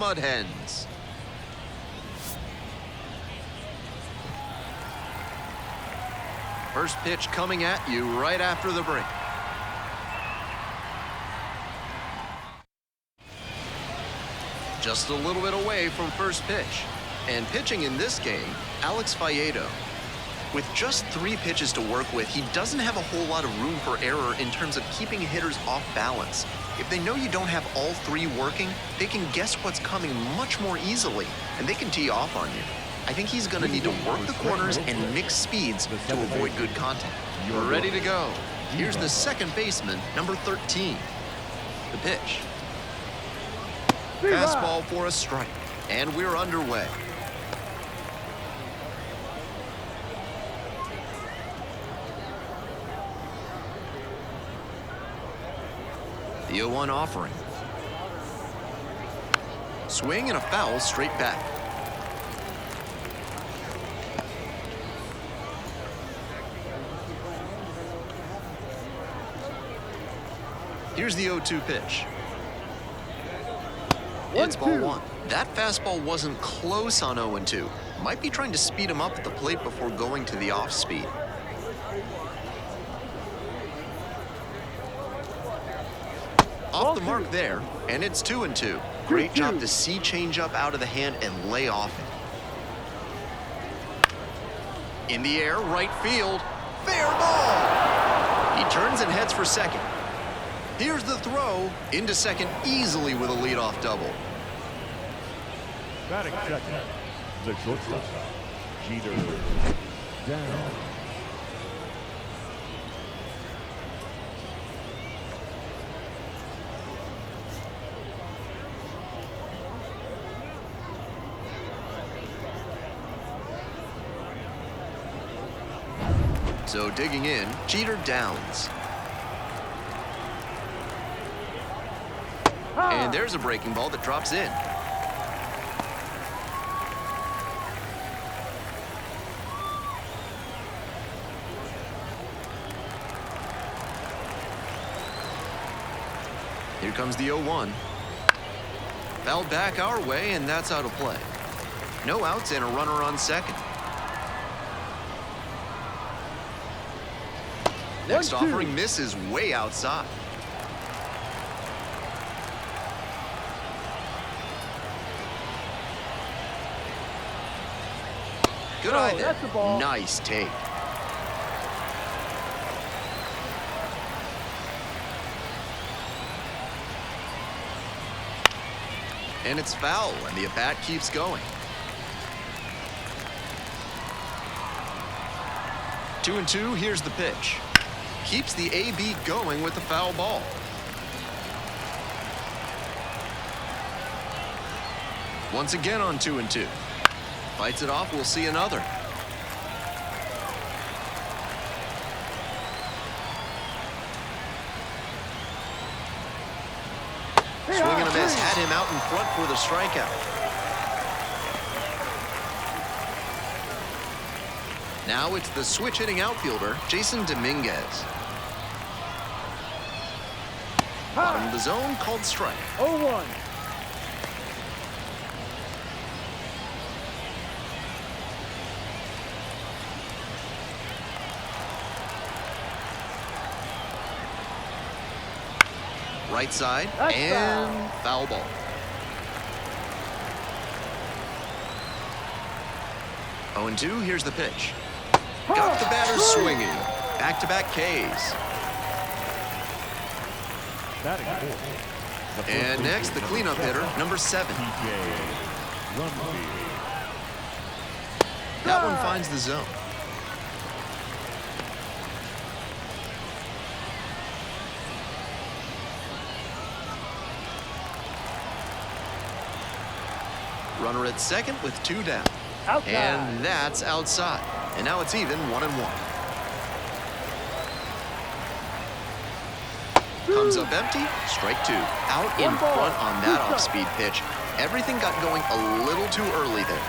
Mud Hens. First pitch coming at you right after the break. Just a little bit away from first pitch. And pitching in this game, Alex Faedo. With just 3 pitches to work with, he doesn't have a whole lot of room for error in terms of keeping hitters off balance. If they know you don't have all 3 working, they can guess what's coming much more easily, and they can tee off on you. I think he's going to need to work the corners and mix speeds to avoid good contact. You're ready to go. Here's the second baseman, number 13. The pitch. Fastball for a strike, and we're underway. The 0-1 offering. Swing and a foul straight back. Here's the 0-2 pitch. It's ball 1. That fastball wasn't close on 0-2. Might be trying to speed him up at the plate before going to the off speed. Off the mark there, and it's 2-2. Great job to see changeup out of the hand and lay off it. In the air, right field, fair ball. He turns and heads for second. Here's the throw into second easily with a leadoff double. Batting second, the shortstop, Jeter, down. So digging in, Jeter downs. And there's a breaking ball that drops in. Here comes the 0-1. Fouled back our way, and that's out of play. No outs and a runner on second. Next offering misses way outside. Good eye there. Nice take. And it's foul, and the at-bat keeps going. 2-2, here's the pitch. Keeps the AB going with the foul ball. Once again on 2-2. Fights it off, we'll see another. Swing and a miss, had him out in front for the strikeout. Now it's the switch-hitting outfielder, Jason Dominguez. Bottom of the zone, called strike. 0-1. Right side, and foul ball. Oh, 0-2, here's the pitch. Got the batter swinging. Back-to-back Ks. And next, the cleanup hitter, number 7. That one finds the zone. Runner at second with 2 down. Outside. And that's outside. And now it's even 1-1. Comes up empty, strike 2. Out in front on that off-speed pitch. Everything got going a little too early there.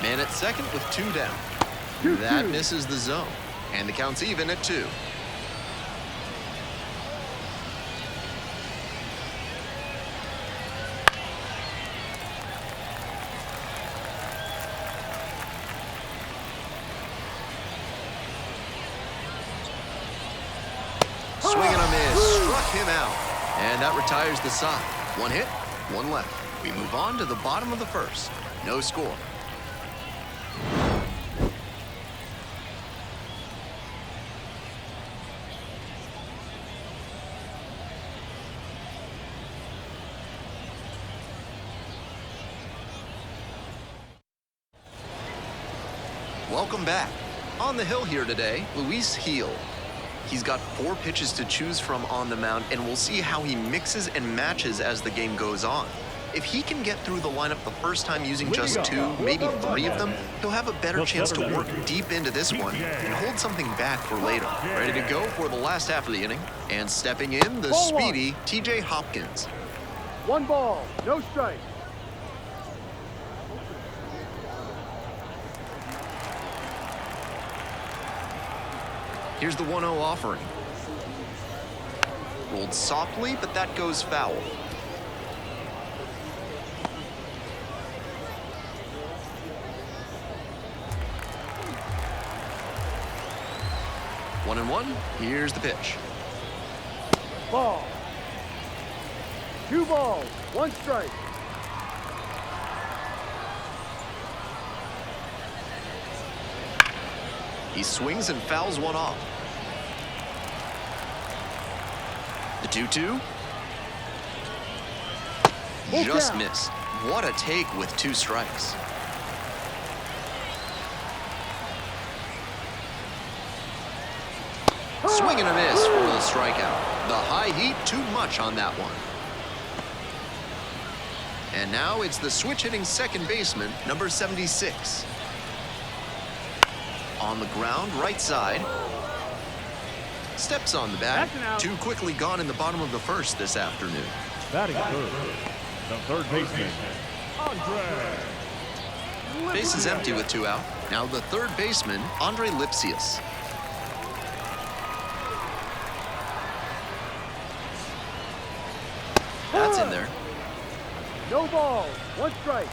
Man at second with 2 down. That misses the zone. And the count's even at 2. Swing and a miss. Struck him out. And that retires the side. One hit, one left. We move on to the bottom of the first. No score. Welcome back. On the hill here today, Luis Gil. He's got 4 pitches to choose from on the mound, and we'll see how he mixes and matches as the game goes on. If he can get through the lineup the first time using just 2, maybe 3 of them, he'll have a better chance to work deep into this one and hold something back for later. Ready to go for the last half of the inning. And stepping in, the speedy TJ Hopkins. 1 ball, no strike. Here's the 1-0 offering. Rolled softly, but that goes foul. One and one. Here's the pitch. Ball. 2 balls, 1 strike. He swings and fouls one off. The 2-2. Just missed. What a take with 2 strikes. Swing and a miss for the strikeout. The high heat, too much on that one. And now it's the switch-hitting second baseman, number 76. On the ground, right side. Steps on the bag. Too quickly gone in the bottom of the first this afternoon. Batting third, the third baseman, Andre. Base is empty with 2 out. Now the third baseman, Andre Lipsius. That's in there. No balls, 1 strike.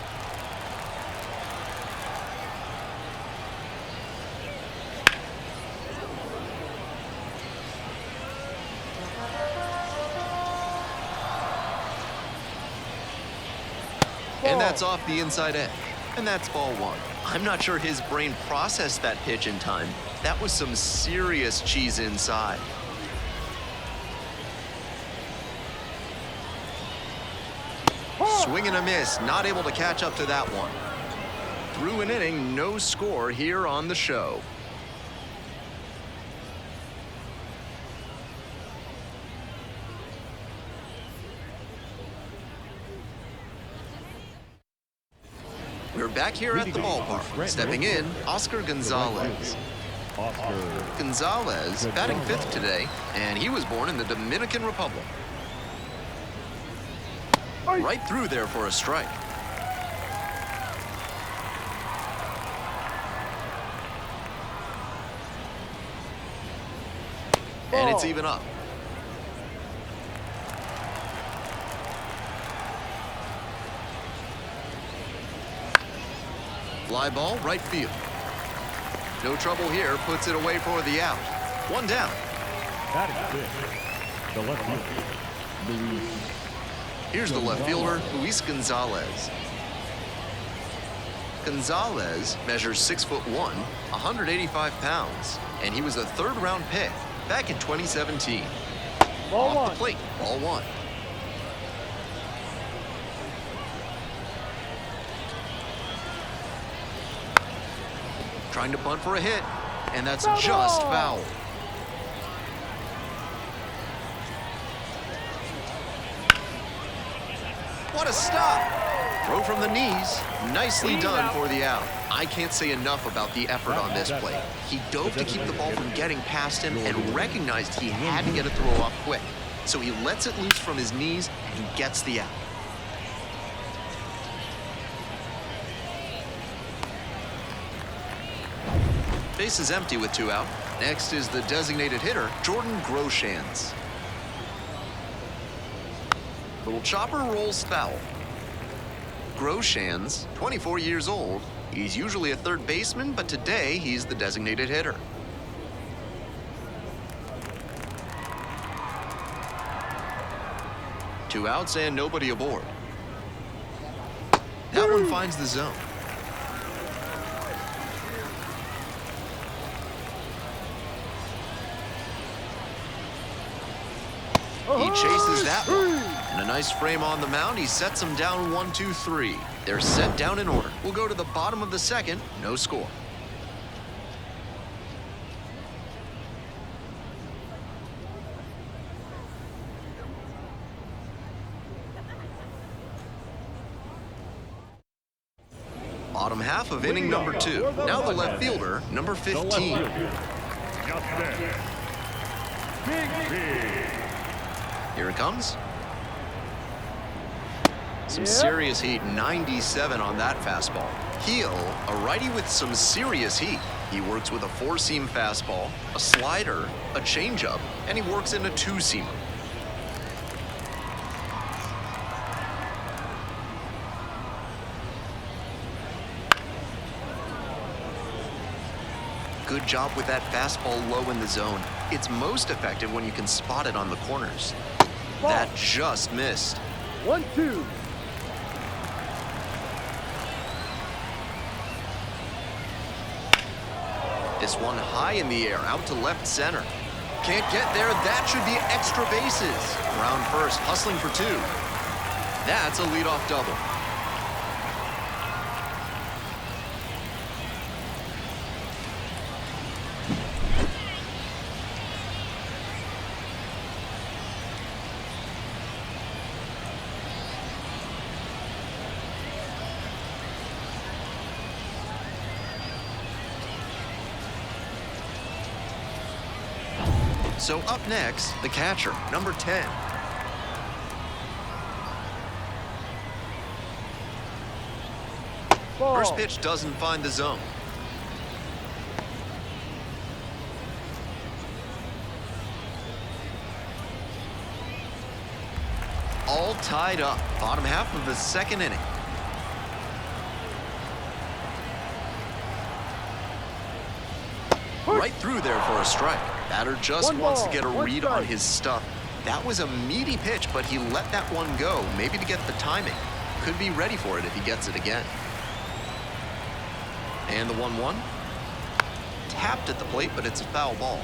And that's off the inside edge. And that's ball 1. I'm not sure his brain processed that pitch in time. That was some serious cheese inside. Swing and a miss, not able to catch up to that one. Through an inning, no score here on the show. We're back here at the ballpark. Stepping in, Oscar Gonzalez. Gonzalez batting 5th today, and he was born in the Dominican Republic. Right through there for a strike. And it's even up. Fly ball, right field. No trouble here, puts it away for the out. 1 down. Batting 5th, the left fielder, Luis. Here's the left fielder, Luis Gonzalez. Gonzalez measures 6'1", 185 pounds, and he was a 3rd-round pick back in 2017. Ball Off 1. the plate, ball 1. Trying to bunt for a hit, and that's just foul. What a stop! Throw from the knees. Nicely done for the out. I can't say enough about the effort on this play. He dove to keep the ball from getting past him and recognized he had to get a throw off quick. So he lets it loose from his knees and he gets the out. Base is empty with 2 out. Next is the designated hitter, Jordan Groshans. Little chopper rolls foul. Groshans, 24 years old. He's usually a 3rd baseman, but today he's the designated hitter. 2 outs and nobody aboard. That one finds the zone. He chases that one. And a nice frame on the mound. He sets him down 1, 2, 3. They're set down in order. We'll go to the bottom of the second. No score. Bottom half of inning number 2. Now the left fielder, number 15. Here it comes. Some serious heat, 97 on that fastball. Heel, a righty with some serious heat. He works with a 4-seam fastball, a slider, a changeup, and he works in a 2-seamer. Good job with that fastball low in the zone. It's most effective when you can spot it on the corners. That just missed. 1-2. This one high in the air, out to left center. Can't get there, that should be extra bases. Around first, hustling for 2. That's a leadoff double. So up next, the catcher, number 10. Ball. First pitch doesn't find the zone. All tied up, bottom half of the second inning. Right through there for a strike. Batter just wants to get a read on his stuff. That was a meaty pitch, but he let that one go, maybe to get the timing. Could be ready for it if he gets it again. And the 1-1. Tapped at the plate, but it's a foul ball.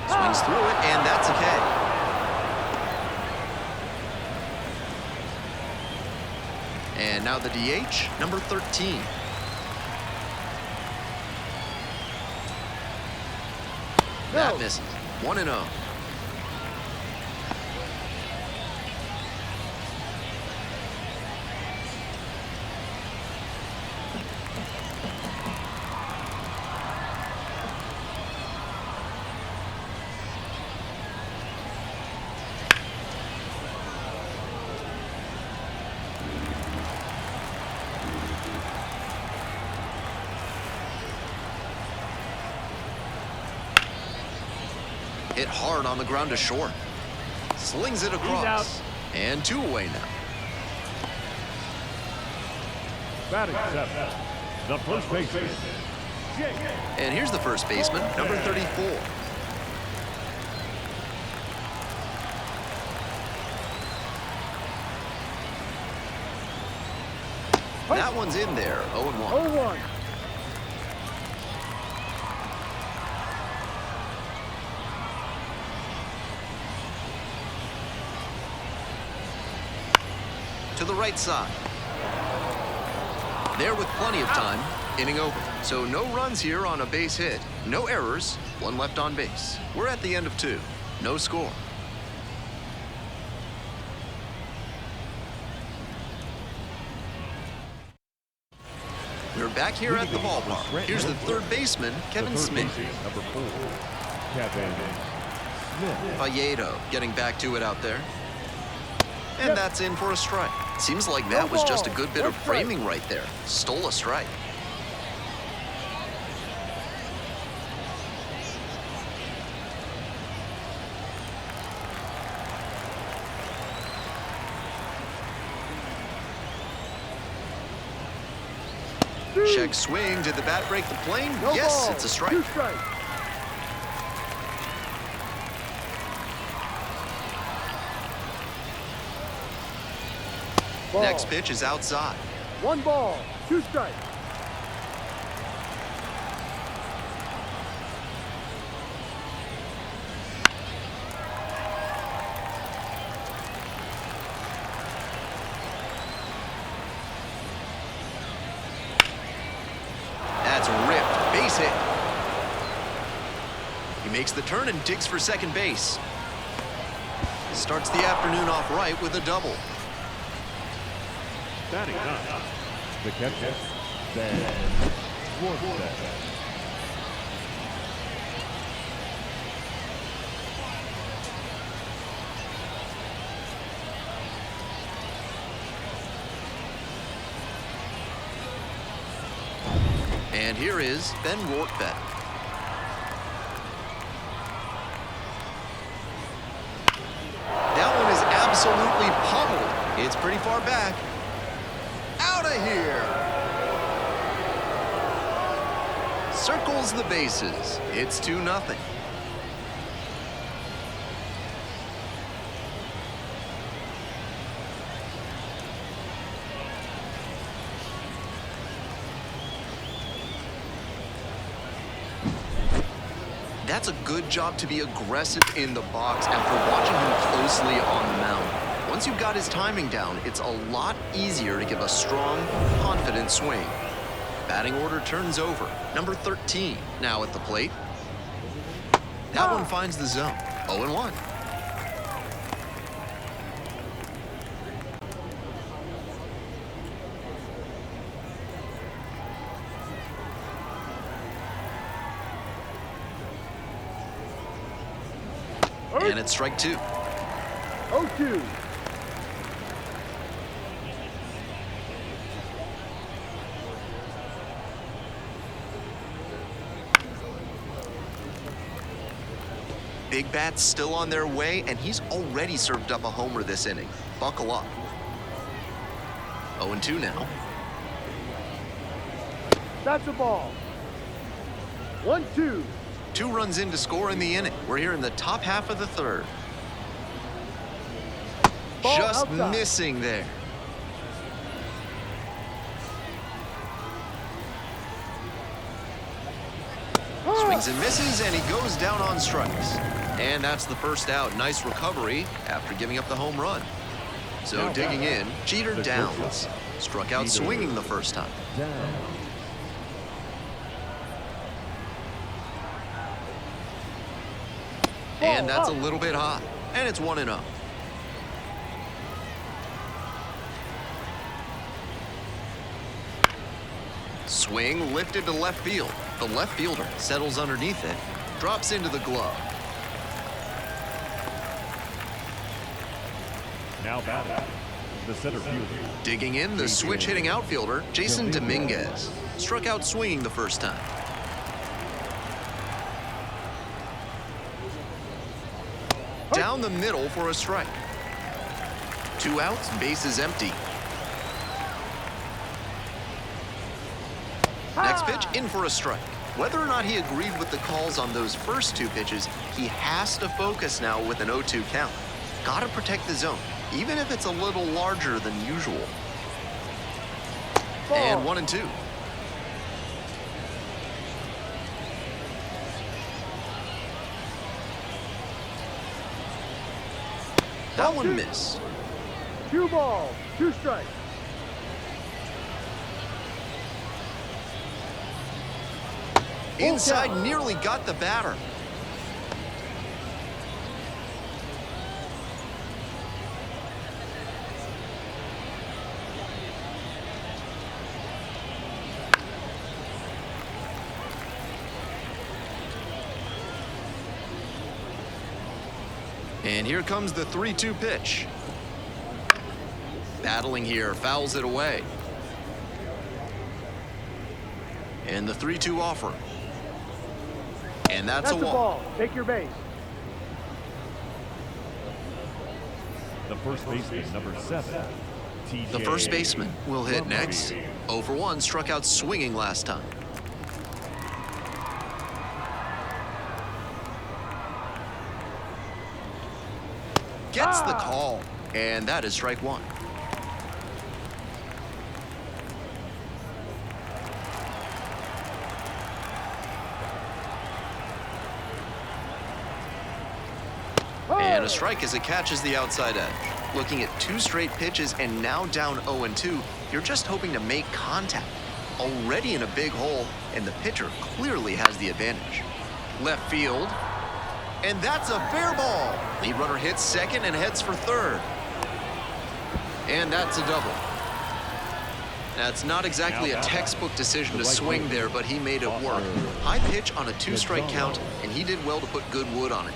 Swings through it, and that's a K. And now the DH, number 13. That misses. 1-0. Hit hard on the ground to short. Slings it across. And 2 away now. Batting 7, the first baseman. And here's the first baseman, number 34. That one's in there, 0-1. 0-1. To the right side. There with plenty of time, inning over. So no runs here on a base hit, no errors, 1 left on base. We're at the end of 2, no score. We're back here at the ballpark. Here's the third baseman, Kevin Smith. Number 4, Kevin Smith. Toledo getting back to it out there. And that's in for a strike. Seems like that was just a good bit of framing right there. Stole a strike. Check swing. Did the bat break the plane? No Yes, ball. it's a strike. 2 strikes. Ball. Next pitch is outside. 1 ball, 2 strikes. That's ripped. Base hit. He makes the turn and digs for second base. Starts the afternoon off right with a double. Batting up. The catcher, Dan Schwartzman. And here is Ben Rortvedt. That one is absolutely pummeled. It's pretty far back. Out of here. Circles the bases. It's 2-0. That's a good job to be aggressive in the box after watching him closely on the mound. Once you've got his timing down, it's a lot easier to give a strong, confident swing. Batting order turns over. Number 13 now at the plate. That one finds the zone. 0-1. And it's strike 2. 0-2. Big bats still on their way, and he's already served up a homer this inning. Buckle up. 0-2 now. That's a ball. 1-2. 2 runs in to score in the inning. We're here in the top half of the third. Ball Just outside. missing there. Swings and misses, and he goes down on strikes. And that's the first out. Nice recovery after giving up the home run. So digging in, Jeter Downs. Struck out swinging the first time. Down. And that's a little bit hot. And it's 1-0. Swing lifted to left field. The left fielder settles underneath it, drops into the glove. Now batting. The center fielder. Digging in, the switch-hitting outfielder, Jason Dominguez. Struck out swinging the first time. Down the middle for a strike. 2 outs, bases empty. Next pitch, in for a strike. Whether or not he agreed with the calls on those first 2 pitches, he has to focus now with an 0-2 count. Gotta protect the zone, even if it's a little larger than usual. Ball. And 1-2. That one missed. 2 balls, 2 strikes. Inside, nearly got the batter. And here comes the 3-2 pitch. Battling here, fouls it away. And the 3-2 offer. And that's a a walk. ball. Take your base. The first baseman, number 7, The first baseman will hit next. 0 for 1, struck out swinging last time. Gets the call, and that is strike 1. And a strike as it catches the outside edge. Looking at 2 straight pitches and now down 0-2, you're just hoping to make contact. Already in a big hole, and the pitcher clearly has the advantage. Left field, and that's a fair ball. Lead runner hits second and heads for third. And that's a double. That's not exactly a textbook decision to swing there, but he made it work. High pitch on a 2-strike count, and he did well to put good wood on it.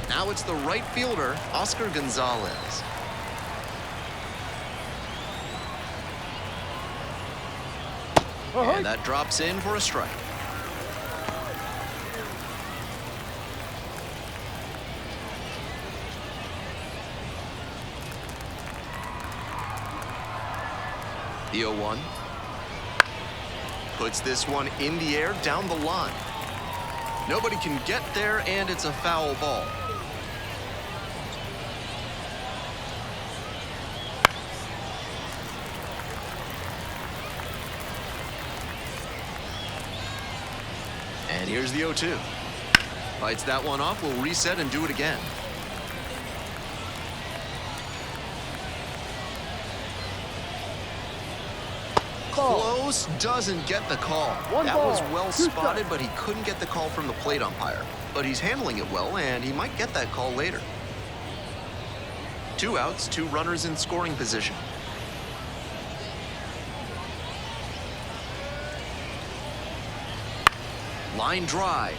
Now it's the right fielder, Oscar Gonzalez. And that drops in for a strike. The 0-1. Puts this one in the air down the line. Nobody can get there, and it's a foul ball. And here's the 0-2. Fights that one off, will reset and do it again. Close, doesn't get the call. That was well spotted, but he couldn't get the call from the plate umpire. But he's handling it well, and he might get that call later. 2 outs, 2 runners in scoring position. Line drive.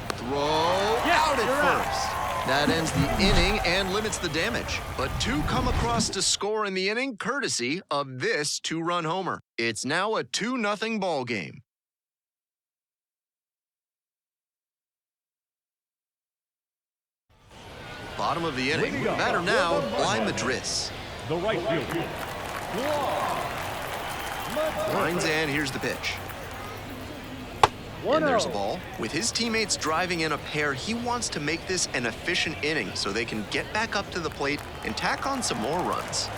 Throw out at first. That ends the inning and limits the damage. But 2 come across to score in the inning, courtesy of this 2-run homer. It's now a 2-0 ball game. Bottom of the inning. Batter now, Bly Madris. The right fielder. Lines, and here's the pitch. And there's a ball. With his teammates driving in a pair, he wants to make this an efficient inning so they can get back up to the plate and tack on some more runs.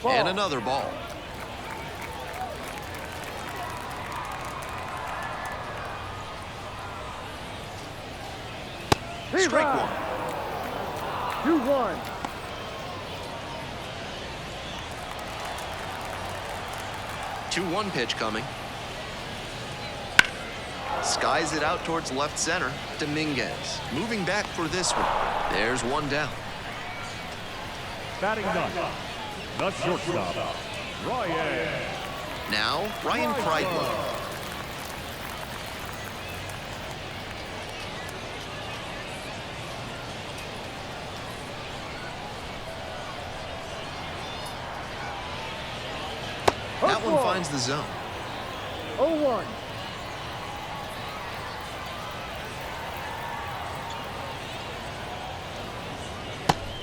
And another ball. Strike 1. 2-1. Two-1 pitch coming. Skies it out towards left center. Dominguez moving back for this one. There's 1 down. Batting done. The shortstop, Ryan. Now, Ryan Kreidler. That one finds the zone. 0-1.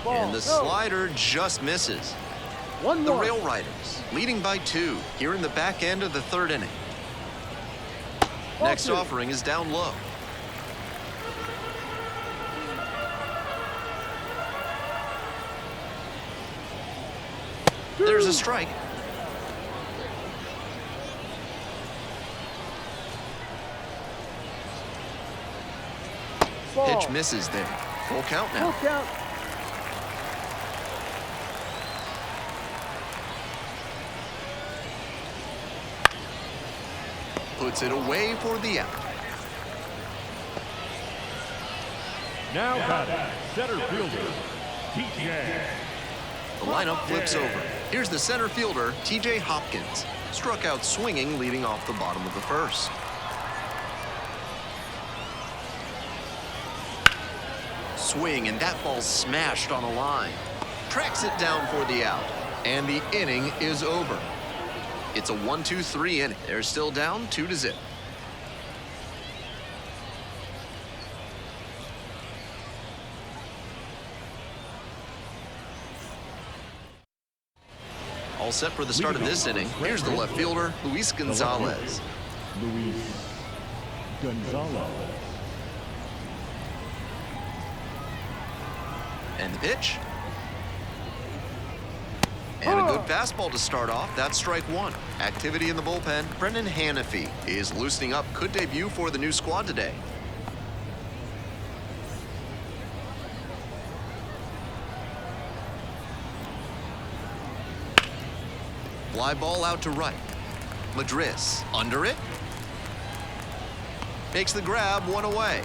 And the slider just misses. 1-1. The Rail Riders leading by 2 here in the back end of the 3rd inning. Next offering is down low. There's a strike. Pitch misses there. Full count now. Full count. Puts it away for the out. Now batting, center fielder, TJ. The lineup flips over. Here's the center fielder, TJ Hopkins. Struck out swinging, leading off the bottom of the 1st. Swing, and that ball's smashed on a line. Tracks it down for the out, and the inning is over. It's a 1-2-3 inning. They're still down 2-0. All set for the start of this inning. Here's the left fielder, Luis Gonzalez. Luis Gonzalez. And the pitch. And a good fastball to start off. That's strike one. Activity in the bullpen. Brendan Hanafy is loosening up. Could debut for the new squad today. Fly ball out to right. Madris under it. Makes the grab, one away.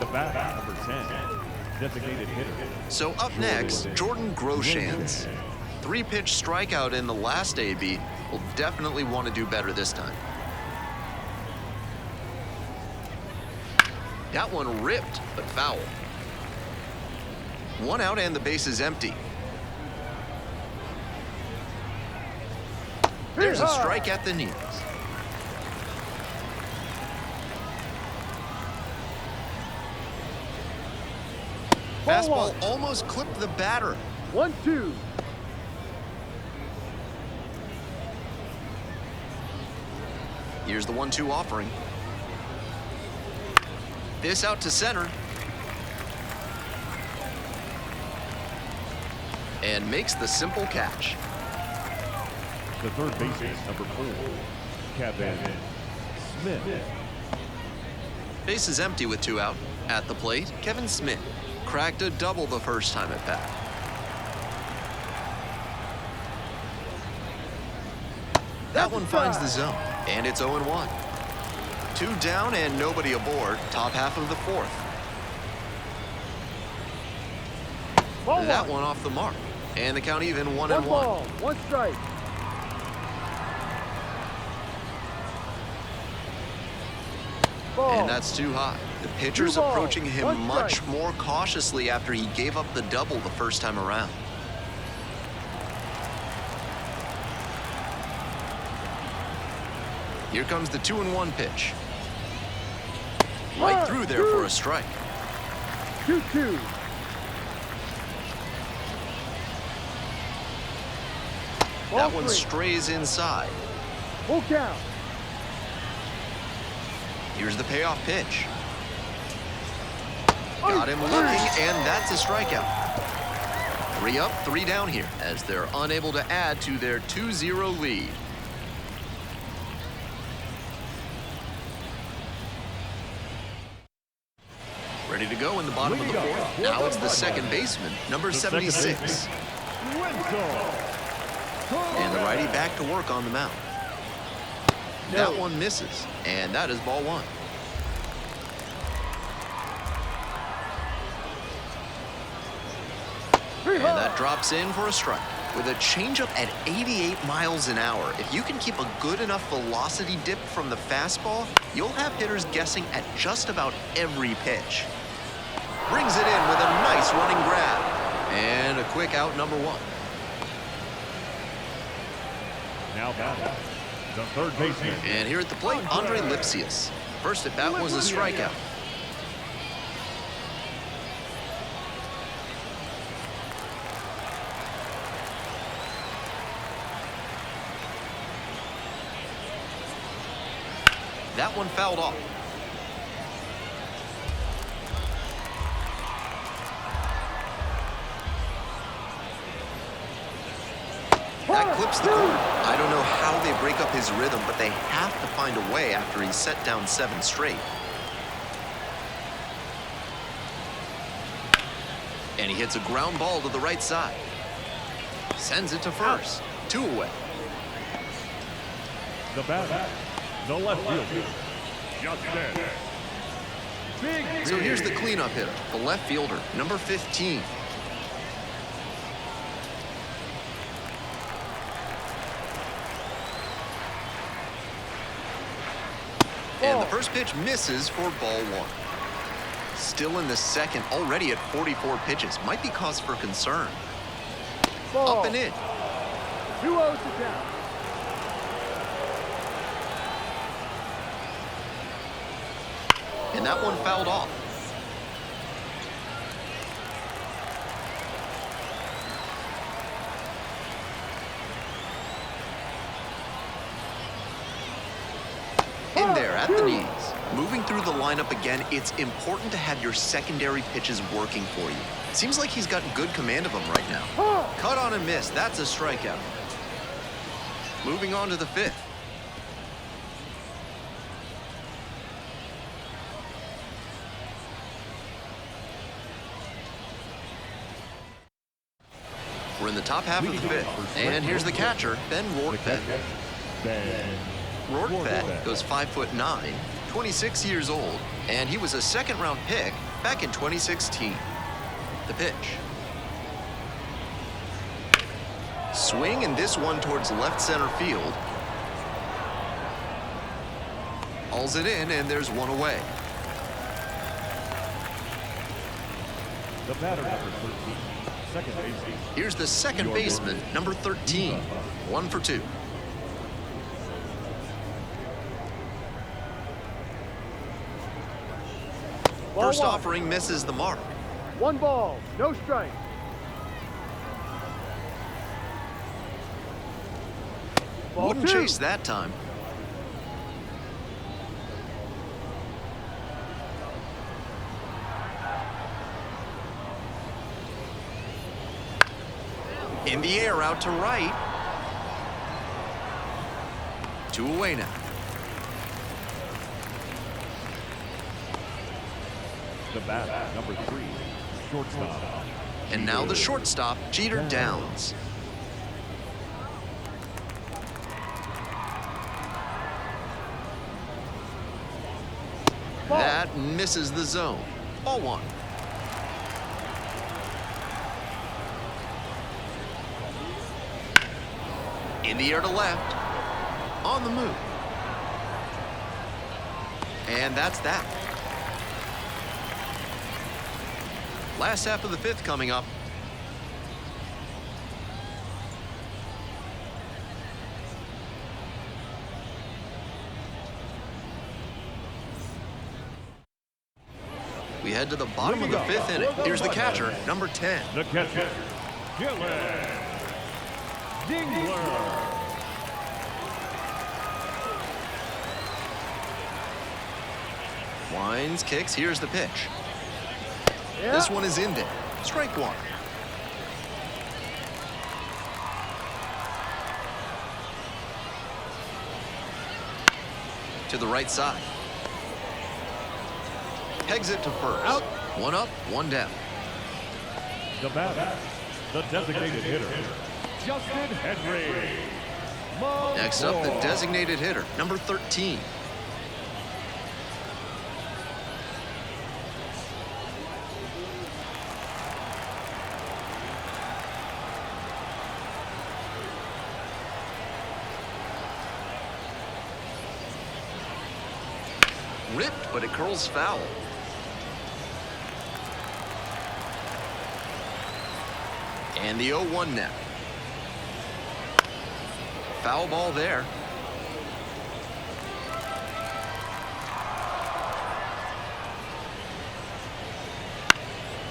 The bat, number 10. Designated hitter. So up next, Jordan Groshans. 3-pitch strikeout in the last AB. Will definitely want to do better this time. That one ripped, but foul. 1 out and the base is empty. There's a strike at the knees. Fastball almost clipped the batter. 1-2. Here's the 1-2 offering. This out to center. And makes the simple catch. The third baseman, number 4, Kevin Smith. Base is empty with 2 out. At the plate, Kevin Smith cracked a double the first time at bat. That one finds the zone, and it's 0-1. 2 down and nobody aboard. Top half of the 4th. That one off the mark, and the count even 1-1. 1 ball, 1 strike. And that's too high. The pitcher's approaching him much more cautiously after he gave up the double the first time around. Here comes the 2-1 pitch. Right through there for a strike. 2-2. That one strays inside. Full count. Here's the payoff pitch. Got him looking, and that's a strikeout. 3 up, 3 down here as they're unable to add to their 2-0 lead. Ready to go in the bottom of the 4th. Now it's the second baseman, number 76. And the righty back to work on the mound. That one misses, and that is ball 1. And that drops in for a strike. With a changeup at 88 miles an hour, if you can keep a good enough velocity dip from the fastball, you'll have hitters guessing at just about every pitch. Brings it in with a nice running grab. And a quick out, number 1. Now batting, the third baseman. And here at the plate, Andre Lipsius. First at bat was a strikeout. That one fouled off. That clips the corner. I don't know how they break up his rhythm, but they have to find a way after he's set down 7 straight. And he hits a ground ball to the right side. Sends it to first. 2 away. The batter, the left fielder, Justin. So here's the cleanup hitter, the left fielder, number 15. And the first pitch misses for ball 1. Still in the second, already at 44 pitches. Might be cause for concern. Ball. Up and in. 2-0 to count. And that one fouled off. at the knees. Moving through the lineup again, it's important to have your secondary pitches working for you. Seems like he's got good command of them right now. Cut on and miss. That's a strikeout. Moving on to the fifth. We're in the top half of the fifth. And here's the catcher, Ben Rortvedt. Rortvedt goes 5'9", 26 years old, and he was a second-round pick back in 2016. The pitch. Swing, and this one towards left center field. Hauls it in, and there's one away. The batter, number 13, second baseman. Here's the second baseman, number 13. 1 for 2. First offering misses the mark. 1 ball, no strike. Ball Wouldn't 2. chase that time. In the air, out to right. 2 away now. The batter, number 3, shortstop. And now the shortstop, Jeter Downs. That misses the zone. Ball 1. In the air to left. On the move. And that's that. Last half of the fifth coming up. We head to the bottom of the fifth inning. Here's the catcher, number 10. The catcher, Dingler. Winds, kicks, here's the pitch. Yeah. This one is in there. Strike 1. To the right side. Pegs it to first. Out. 1 up, 1 down. The batter, the designated hitter, Justin Henry. Next up, the designated hitter, number 13. Ripped, but it curls foul. And the 0-1 now. Foul ball there.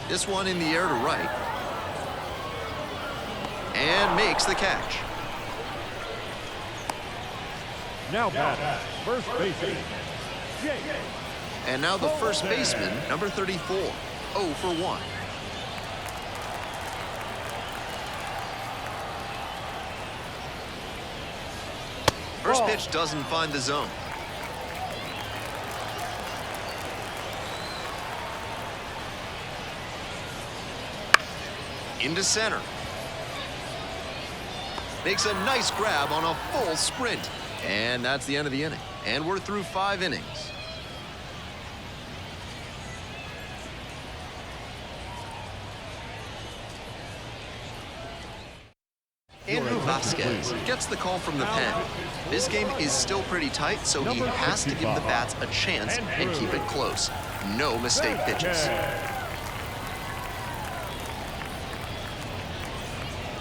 This one in the air to right. And makes the catch. Now batter, first baseman, Jake. And now the first baseman, number 34. 0 for 1. First pitch doesn't find the zone. Into center. Makes a nice grab on a full sprint. And that's the end of the inning. And we're through 5 innings. Andrew Vasquez gets the call from the pen. This game is still pretty tight, so he has to give the bats a chance and keep it close. No mistake pitches.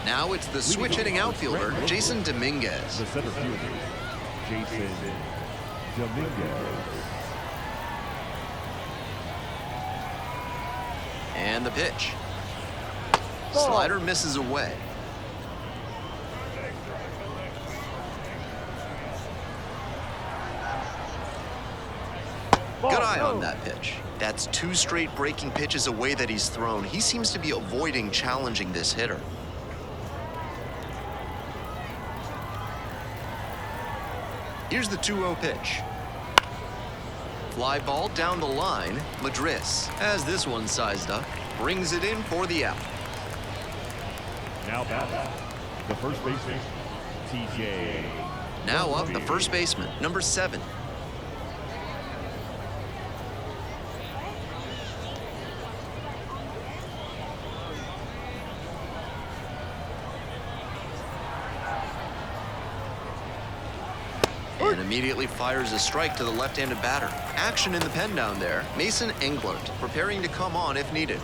Now it's the switch-hitting outfielder, Jason Dominguez. The center fielder, Jason Dominguez. And the pitch. Slider misses away. Good eye on that pitch. That's 2 straight breaking pitches away that he's thrown. He seems to be avoiding challenging this hitter. Here's the 2-0 pitch. Fly ball down the line. Madris has this one sized up. Brings it in for the out. Now batting, the first baseman, TJ. Now up the first baseman, number 7. And immediately fires a strike to the left-handed batter. Action in the pen down there. Mason Englert preparing to come on if needed.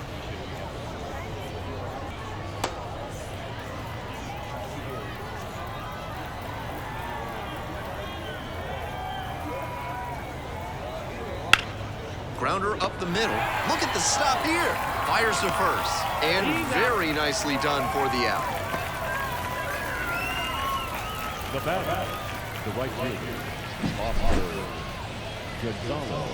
Grounder up the middle. Look at the stop here. Fires to first. And very nicely done for the out. The batter, the right fielder, Oscar Gonzalez.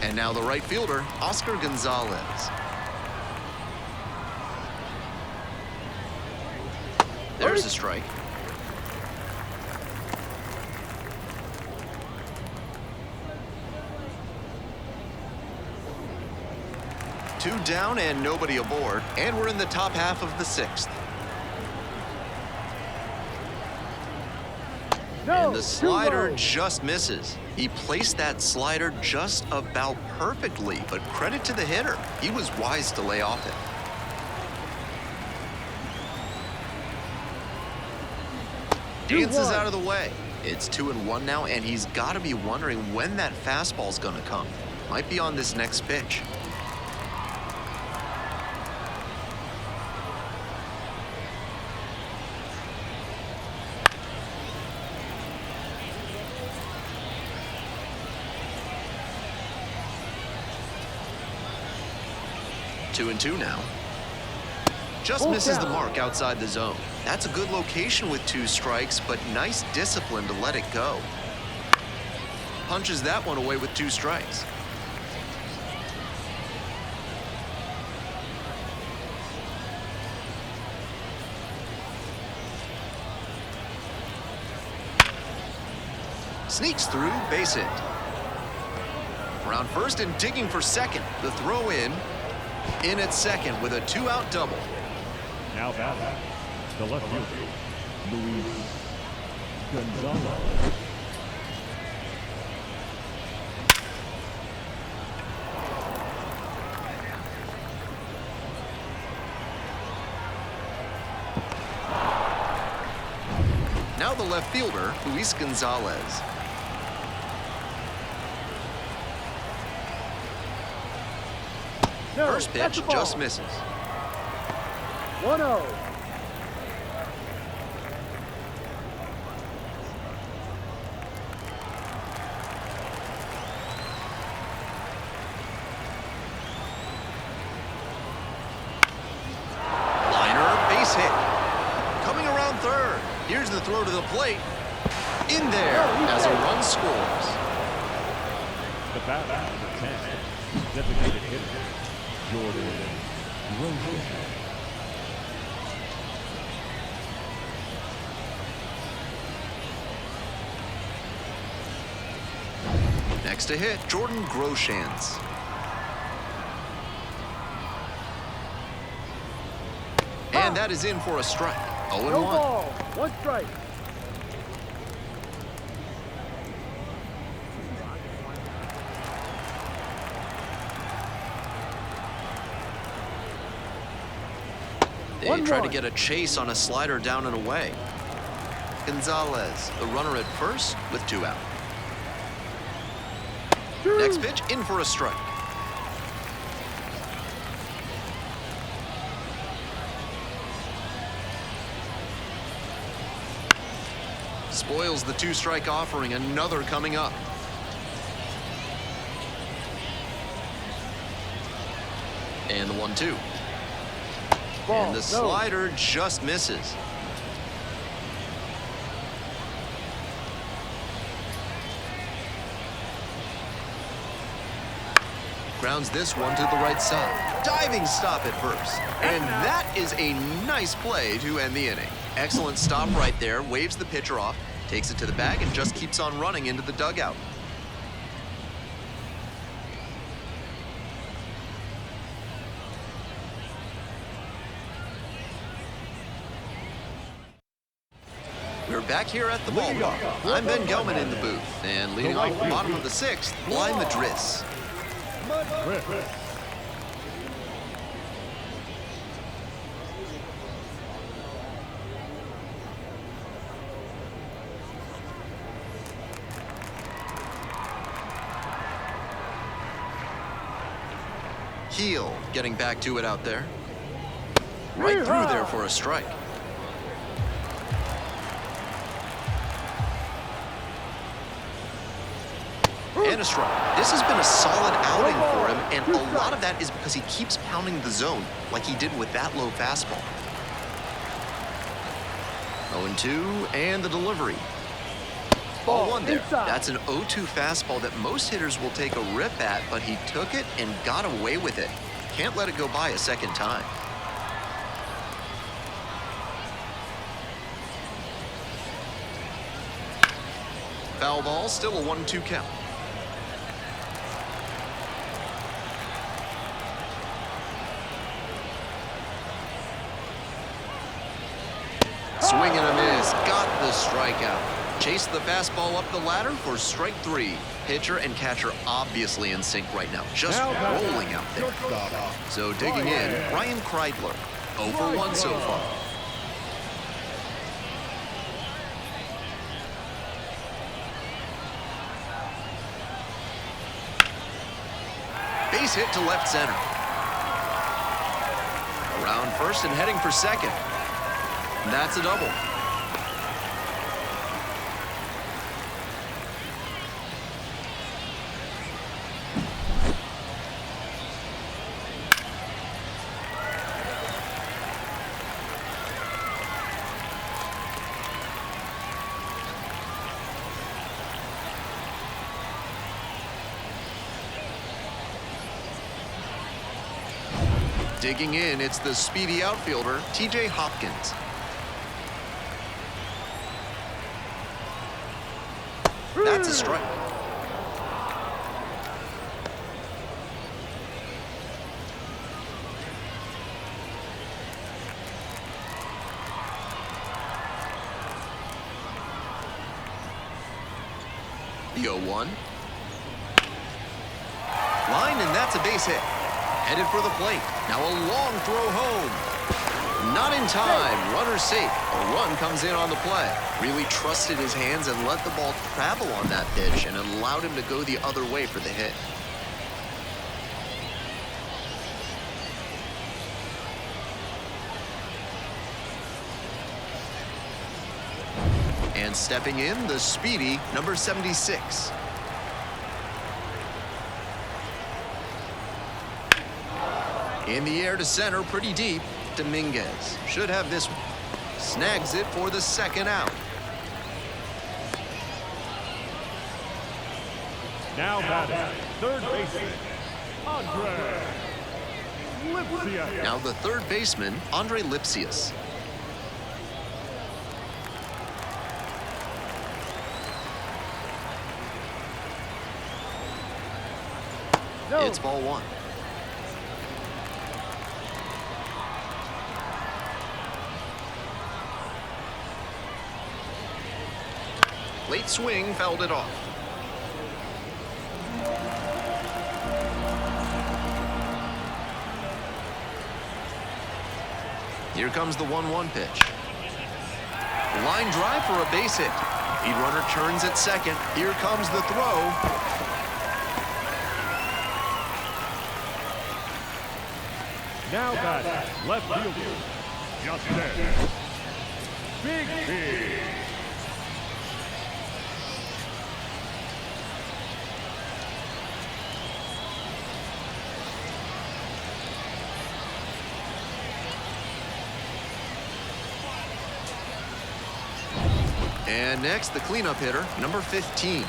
And now the right fielder, Oscar Gonzalez. There's a strike. Two down and nobody aboard, and we're in the top half of the 6th. And the slider just misses. He placed that slider just about perfectly, but credit to the hitter. He was wise to lay off it. Dances out of the way. It's 2-1 now, and he's got to be wondering when that fastball's going to come. Might be on this next pitch. Two and two now. Just misses the mark outside the zone. That's a good location with 2 strikes, but nice discipline to let it go. Punches that one away with 2 strikes. Sneaks through, base hit. Around first and digging for second. The throw in at second with a 2-out double. Now batting, the left fielder, Luis Gonzalez. Now the left fielder, Luis Gonzalez. First pitch just misses. 1-0. Liner, base hit. Coming around third. Here's the throw to the plate. In there as a run scores. The batter, the 10th, designated hitter, Jordan Rosen. Next to hit, Jordan Groshans. And that is in for a strike. 0-1. No ball. 1 strike. They try to get a chase on a slider down and away. Gonzalez, the runner at first with 2 out. Next pitch, in for a strike. Spoils the 2-strike offering, another coming up. And the 1-2. And the slider just misses. Grounds this one to the right side. Diving stop at first. And that is a nice play to end the inning. Excellent stop right there. Waves the pitcher off, takes it to the bag, and just keeps on running into the dugout. We're back here at the ballpark. I'm Ben Gelman in the booth. And leading off the bottom of the sixth, Blind Madris. Heel getting back to it out there. Right through there for a strike. And a strike. This has been a solid outing for him, and a lot of that is because he keeps pounding the zone like he did with that low fastball. 0-2, and the delivery. Ball one there. That's an 0-2 fastball that most hitters will take a rip at, but he took it and got away with it. Can't let it go by a second time. Foul ball, still a 1-2 count. Swing and a miss, got the strikeout. Chased the fastball up the ladder for strike 3. Pitcher and catcher obviously in sync right now, just rolling out there. So digging in, Ryan Kreidler, 0 for 1 so far. Base hit to left center. Around first and heading for second. That's a double. Digging in, it's the speedy outfielder, TJ Hopkins. That's a strike. The 0-1. Line, and that's a base hit. Headed for the plate. Now a long throw home. Not in time. Runner safe. A run comes in on the play. Really trusted his hands and let the ball travel on that pitch, and it allowed him to go the other way for the hit. And stepping in, the speedy number 76. In the air to center, pretty deep. Dominguez should have this one. Snags it for the second out. Now batting, third baseman, Andre Lipsius. Now the third baseman, Andre Lipsius. No. It's ball 1. Late swing, fouled it off. Here comes the 1-1 pitch. Line drive for a base hit. Lead runner turns at second. Here comes the throw. Now batting, left fielder, Justin Big P. And next, the cleanup hitter, number 15.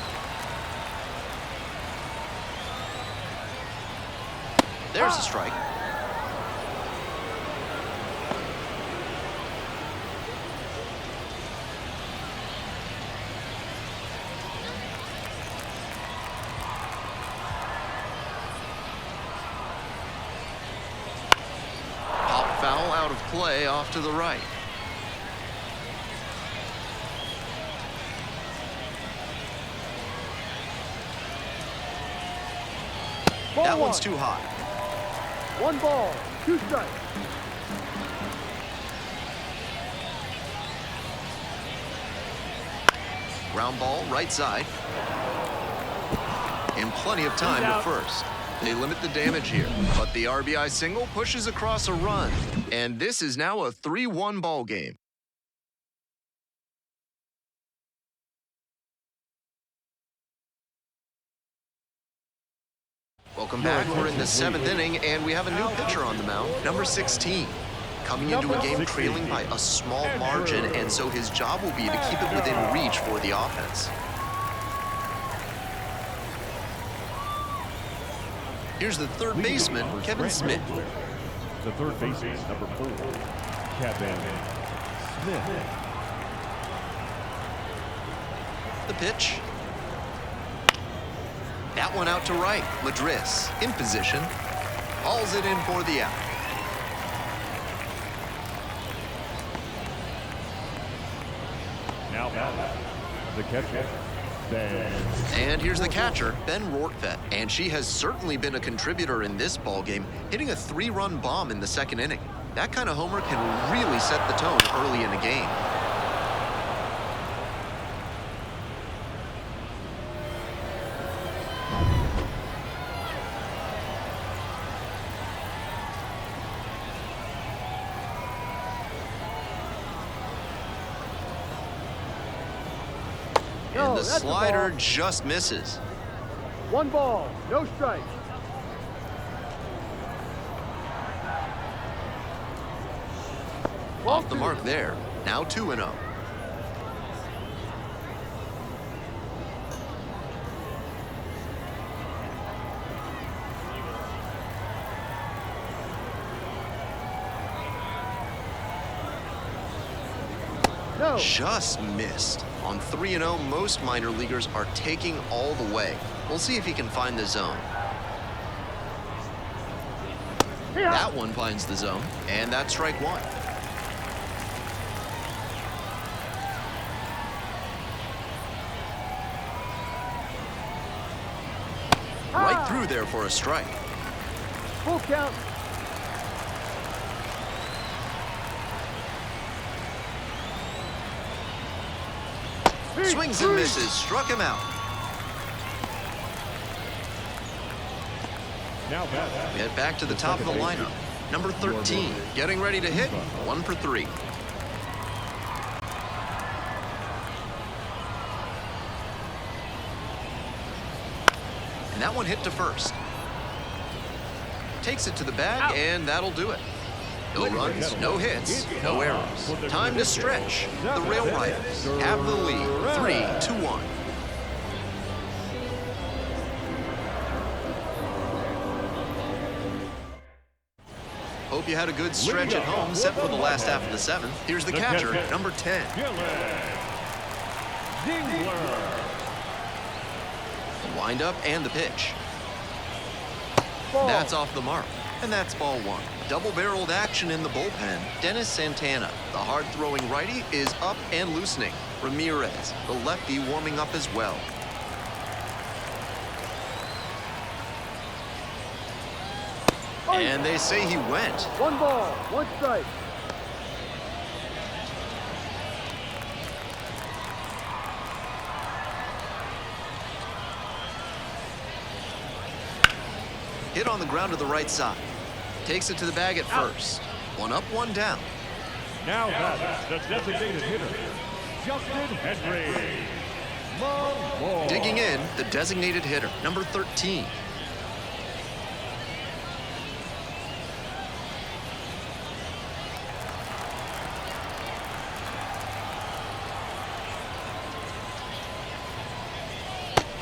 There's a strike. Pop foul out of play off to the right. That one's too high. 1 ball, 2 strikes. Ground ball, right side. And plenty of time to first. They limit the damage here, but the RBI single pushes across a run. And this is now a 3-1 ball game. Welcome back. We're in the 7th inning, and we have a new pitcher on the mound, number 16. Coming into a game trailing by a small margin, and so his job will be to keep it within reach for the offense. Here's the third baseman, Kevin Smith. The third baseman, number 4, Kevin Smith. The pitch. That one out to right. Madris in position. Hauls it in for the out. Now the catcher, Ben. And here's the catcher, Ben Rortvedt. And she has certainly been a contributor in this ballgame, hitting a 3-run bomb in the 2nd inning. That kind of homer can really set the tone early in a game. And the slider just misses. 1 ball, no strikes. Off the mark there. Now 2-0. No. Just missed. On 3-0, most minor leaguers are taking all the way. We'll see if he can find the zone. That one finds the zone, and that's strike 1. Right through there for a strike. Full count. Swings and misses, struck him out. Now Get back to the top of the lineup. Number 13, getting ready to hit, 1 for 3. And that one hit to first. Takes it to the bag, and that'll do it. No runs, no hits, no errors. Time to stretch. The Rail Riders have the lead, 3-1. Hope you had a good stretch at home, set for the last half of the 7th. Here's the catcher, number 10. Wind up and the pitch. That's off the mark, and that's ball 1. Double-barreled action in the bullpen. Dennis Santana, the hard-throwing righty, is up and loosening. Ramirez, the lefty, warming up as well. And they say he went. 1 ball, 1 strike. Hit on the ground to the right side. Takes it to the bag at first. 1 up, 1 down. Now that's the designated hitter, Justin Henry. Digging in, the designated hitter, number 13.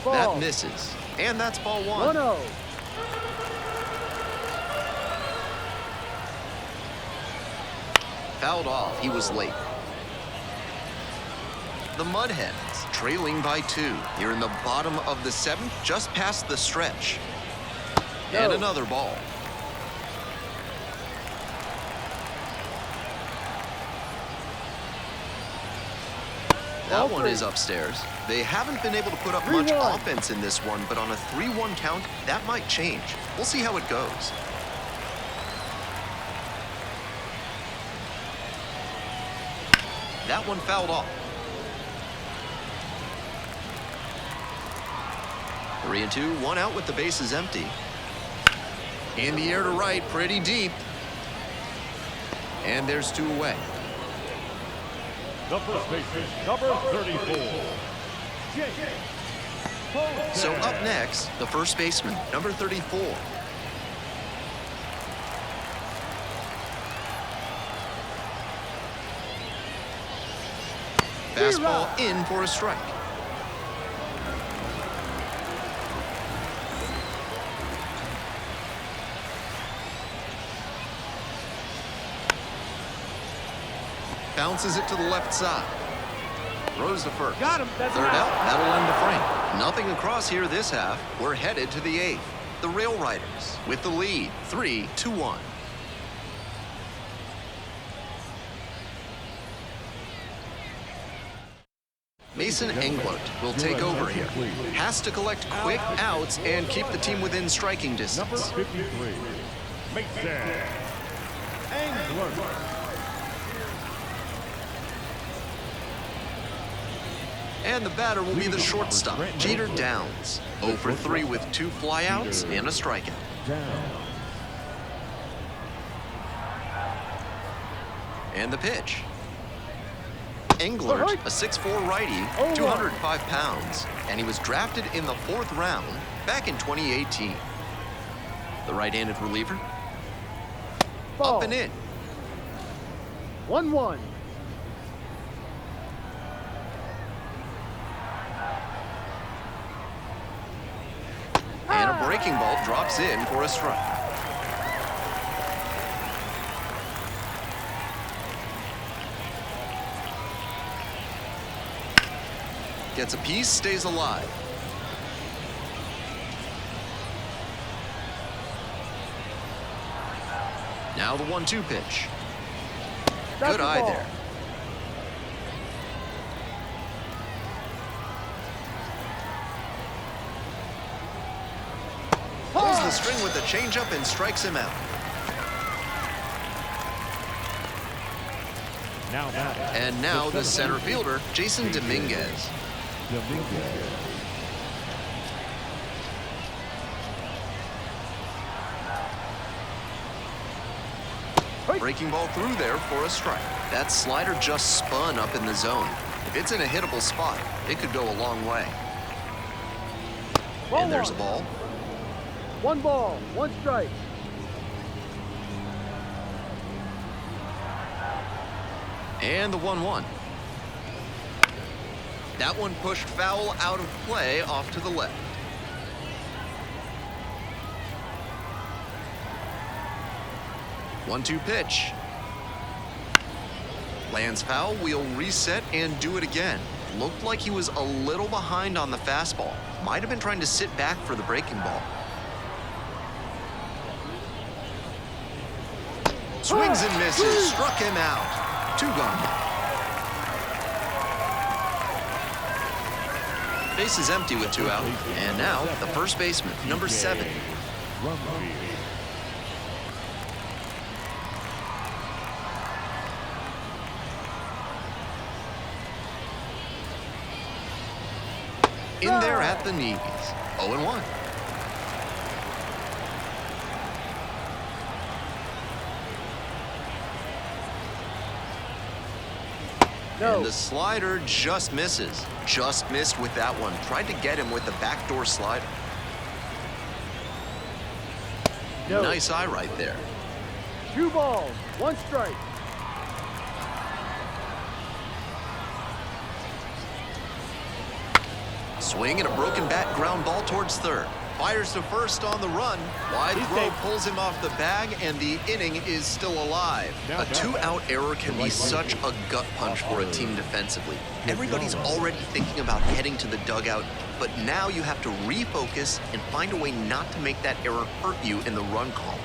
Ball. That misses. And that's ball 1. 1-0. Fouled off. He was late. The Mudhens trailing by 2 here in the bottom of the 7th, just past the stretch. And another ball. That one is upstairs. They haven't been able to put up much offense in this one, but on a 3-1 count, that might change. We'll see how it goes. That one fouled off. 3-2, 1 out with the bases empty. In the air to right, pretty deep. And there's 2 away. The first baseman, number 34. So up next, the first baseman, number 34. Fastball in for a strike. Bounces it to the left side. Throws to first. Got him. That's Third out. out. That'll end the frame. Nothing across here this half. We're headed to the 8th. The Rail Riders with the lead, 3-1. Mason Englert will take over here. Has to collect quick outs and keep the team within striking Number distance. 53, Mason Englert. And the batter will be the shortstop, Jeter Downs. 0 for 3 with 2 flyouts and a strikeout. And the pitch. Englert, a 6'4 righty, 205 pounds, and he was drafted in the 4th round back in 2018. The right-handed reliever. Up and in. 1-1. And a breaking ball drops in for a strike. Gets a piece, stays alive. Now the 1-2 pitch. Good eye there. Pulls the string with the changeup and strikes him out. And now the center fielder, Jason Dominguez. Breaking ball through there for a strike. That slider just spun up in the zone. If it's in a hittable spot, it could go a long way. And there's a ball. 1 ball, 1 strike. And the 1-1. That one pushed foul out of play off to the left. One-two pitch. Lands foul, we'll reset and do it again. Looked like he was a little behind on the fastball. Might have been trying to sit back for the breaking ball. Swings and misses, struck him out. 2 gone. Base is empty with 2 out. And now the first baseman, number 7. In there at the knees. 0-1. And the slider just misses. Just missed with that one. Tried to get him with the backdoor slider. Nice eye right there. 2 balls, 1 strike. Swing and a broken bat, ground ball towards third. Fires to first on the run. Wide throw pulls him off the bag, and the inning is still alive. A two-out error can be such a gut punch for a team defensively. Everybody's already thinking about heading to the dugout, but now you have to refocus and find a way not to make that error hurt you in the run column.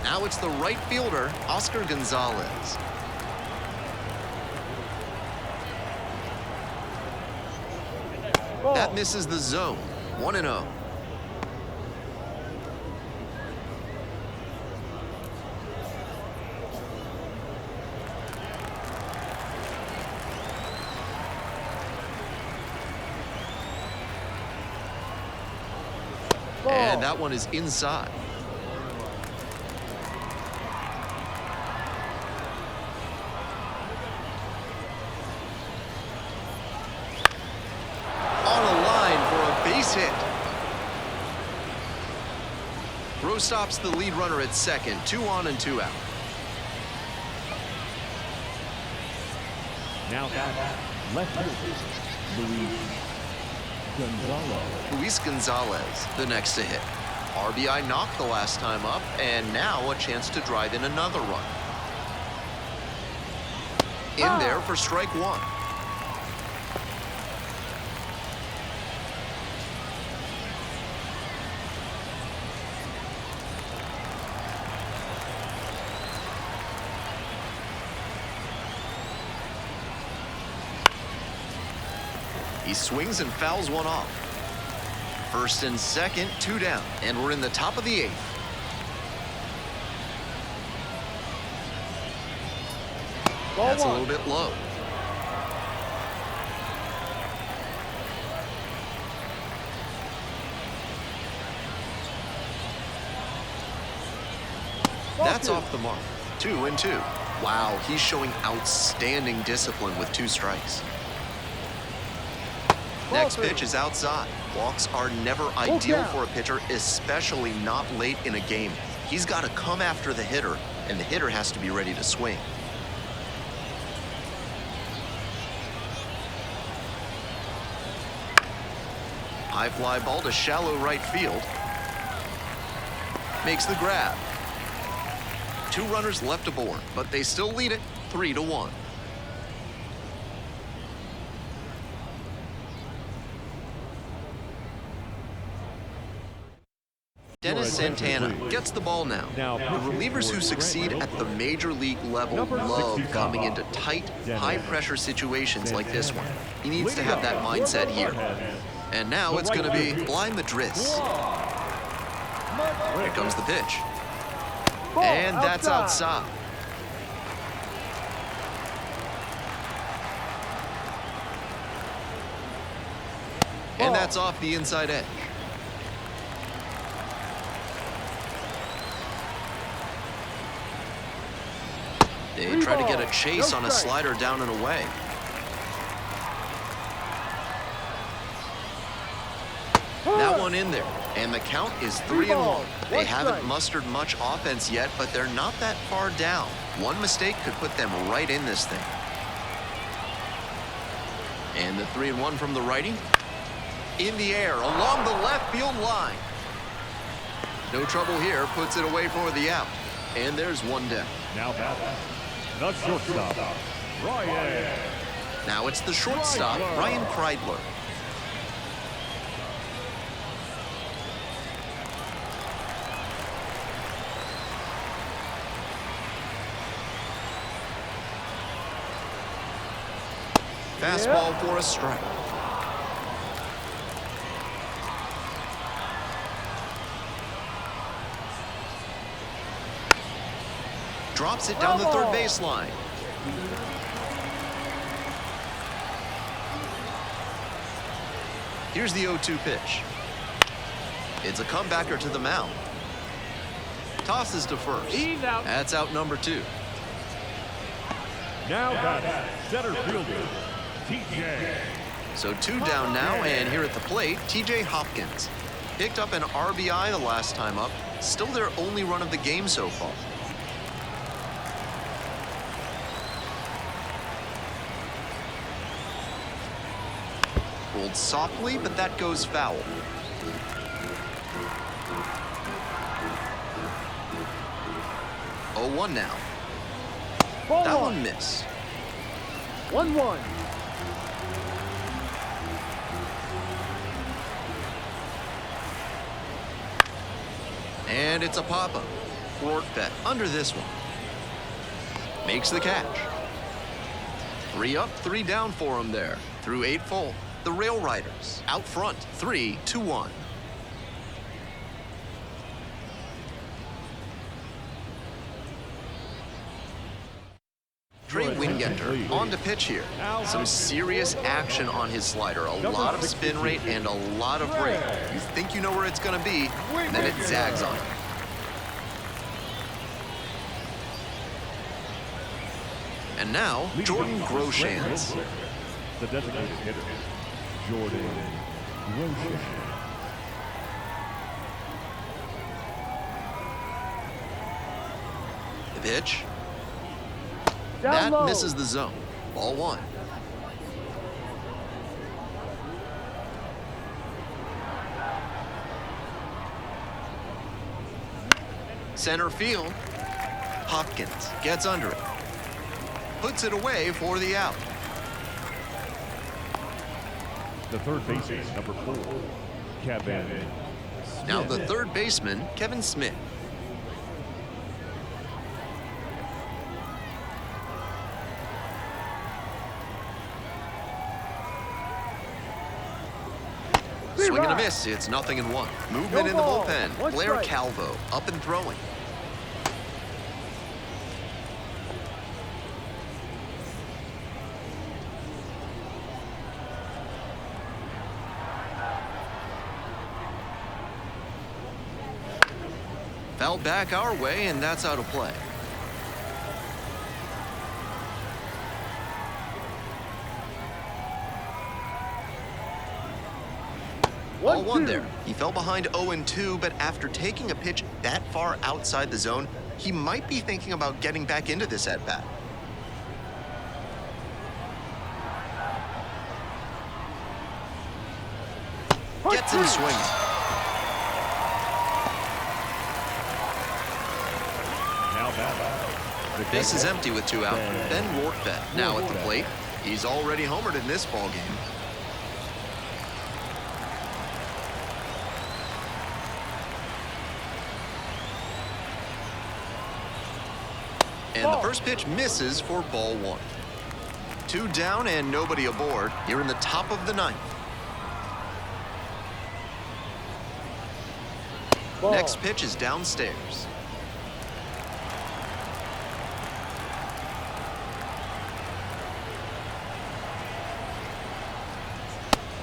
Now it's the right fielder, Oscar Gonzalez. Ball. That misses the zone. 1-0. Ball. And that one is inside. Hit. Throw stops the lead runner at second. 2 on and 2 out. Now back, left field, Luis Gonzalez, the next to hit. RBI knocked the last time up, and now a chance to drive in another run. In there for strike 1. He swings and fouls one off. First and second, 2 down, and we're in the top of the 8th. That's a little bit low. That's off the mark. 2-2. Wow, he's showing outstanding discipline with 2 strikes. Next pitch is outside. Walks are never ideal for a pitcher, especially not late in a game. He's got to come after the hitter, and the hitter has to be ready to swing. High fly ball to shallow right field. Makes the grab. 2 runners left aboard, but they still lead it 3-1. Dennis Santana gets the ball now. The relievers who succeed at the major league level love coming into tight, high-pressure situations like this one. He needs to have that mindset here. And now it's going to be Bly Madris. Here comes the pitch. And that's outside. And that's off the inside edge. They try to get a chase on a slider down and away. That one in there, and the count is 3-1. They haven't mustered much offense yet, but they're not that far down. One mistake could put them right in this thing. And the 3-1 from the righty. In the air, along the left field line. No trouble here, puts it away for the out. And there's 1 down. Now back, the shortstop, Ryan. Now it's the shortstop, Ryan Kreidler. Fastball for a strike. Drops it down the third baseline. Here's the 0-2 pitch. It's a comebacker to the mound. Tosses to first. That's out number 2. Now back, center fielder, TJ. So 2 down now, and here at the plate, TJ Hopkins. Picked up an RBI the last time up. Still their only run of the game so far. Pulled softly, but that goes foul. Oh, 1 now. Ball That one. one missed. 1-1. And it's a pop-up. Rortvedt under this one. Makes the catch. 3 up, 3 down for him there. Through 8 full. The Rail Riders out front, 3-1. Trey Wingenter on to pitch here. Some serious action on his slider. A lot of spin rate and a lot of break. You think you know where it's going to be, and then it zags on him. And now, Jordan Groshans. The designated hitter, Jordan Groshans. The pitch. Down That low. misses the zone. Ball 1. Center field. Hopkins gets under it. Puts it away for the out. The third baseman, number 4, Kevin. Now the third baseman, Kevin Smith. Swing and a miss. It's 0-1. Movement in the ball. bullpen. 1 Blair strike. Calvo up and throwing. Fouled back our way, and that's out of play. Ball 1 there. He fell behind 0-2, but after taking a pitch that far outside the zone, he might be thinking about getting back into this at-bat. Gets him swinging. Now batting. The Base is catcher, empty with 2 out. Ben Rortvedt now at the plate. He's already homered in this ball game. And the first pitch misses for ball 1. 2 down and nobody aboard here in the top of the 9th. Ball. Next pitch is downstairs.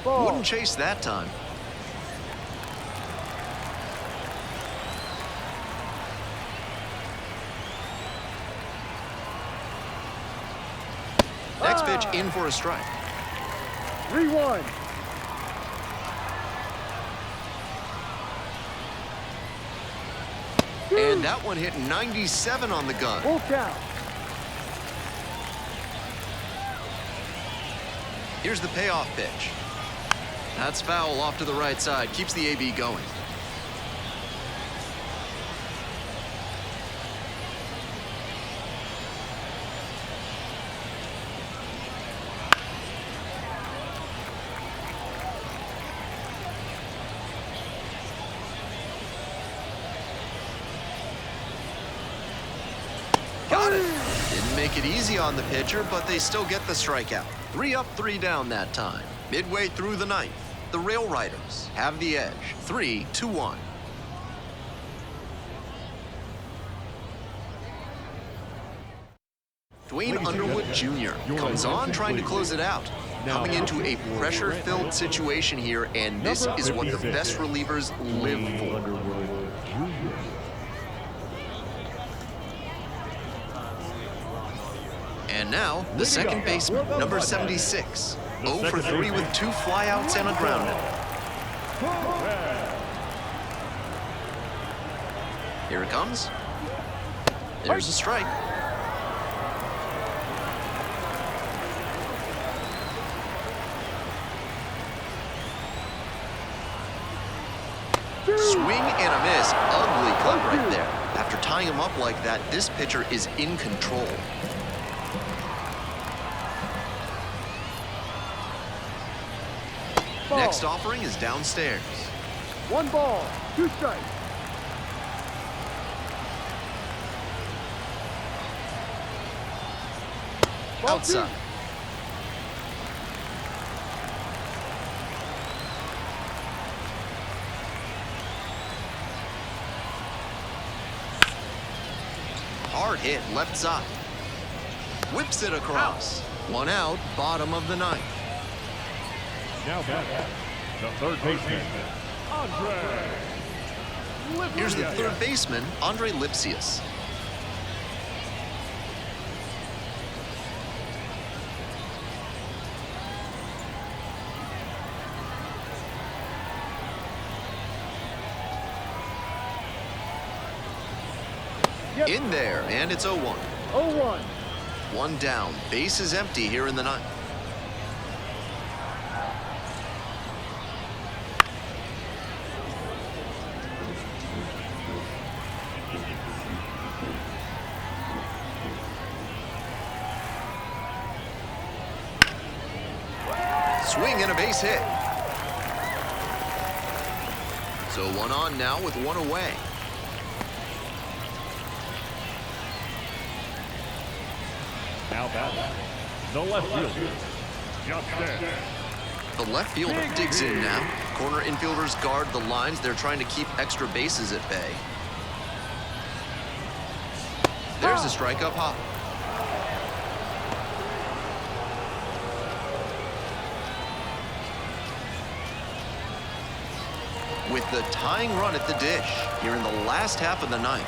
Ball. Wouldn't chase that time. Next pitch in for a strike. 3-1. And that one hit 97 on the gun. Full count. Here's the payoff pitch. That's foul off to the right side. Keeps the AB going. Got it. Didn't make it easy on the pitcher, but they still get the strikeout. 3 up, 3 down that time. Midway through the 9th, the Rail Riders have the edge. 3-1. Dwayne Underwood Jr. comes on trying to close it out. Coming into a pressure-filled situation here, and this is what the best relievers live for. Underwood Jr. And now, the second baseman, number 76. 0 for 3 with 2 flyouts and a ground out. Here it comes. There's a strike. Swing and a miss. Ugly cut right there. After tying him up like that, this pitcher is in control. Ball. Next offering is downstairs. 1 ball, 2 strikes. Ball Outside. 2. Hard hit left side. Whips it across. 1 out, bottom of the 9th. Now back, the third baseman, Andre. Here's the third baseman, Andre Lipsius. Yep. In there, and it's 0-1. 0-1. 1 down. Base is empty here in the 9th. Swing and a base hit. So 1 on now with 1 away. Now back, the left fielder, Justin. The left fielder digs in now. Corner infielders guard the lines. They're trying to keep extra bases at bay. There's a strike up high. With the tying run at the dish here in the last half of the 9th.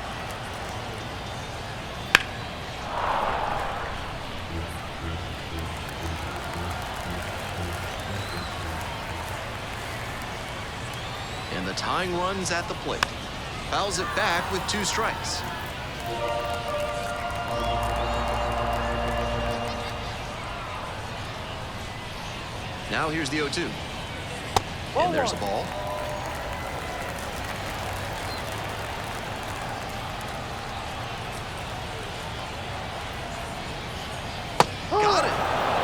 And the tying run's at the plate. Fouls it back with 2 strikes. Now here's the 0-2. And there's a ball. Got it.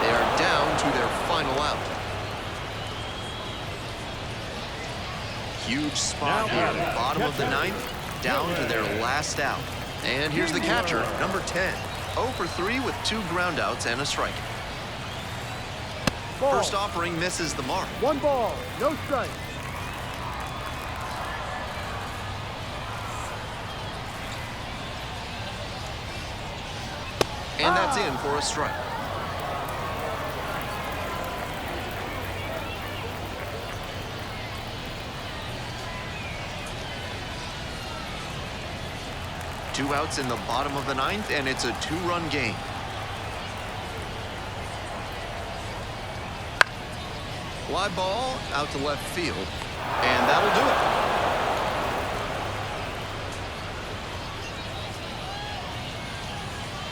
They are down to their final out. Huge spot here, bottom of the 9th, down to their last out. And here's the catcher, number 10. 0 for 3 with 2 groundouts and a strike. Ball. First offering misses the mark. 1 ball, no strike. And that's in for a strike. Two outs in the bottom of the 9th, and it's a 2-run game. Fly ball out to left field, and that'll do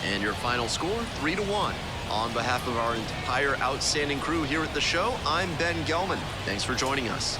it. And your final score, 3-1. On behalf of our entire outstanding crew here at the show, I'm Ben Gelman. Thanks for joining us.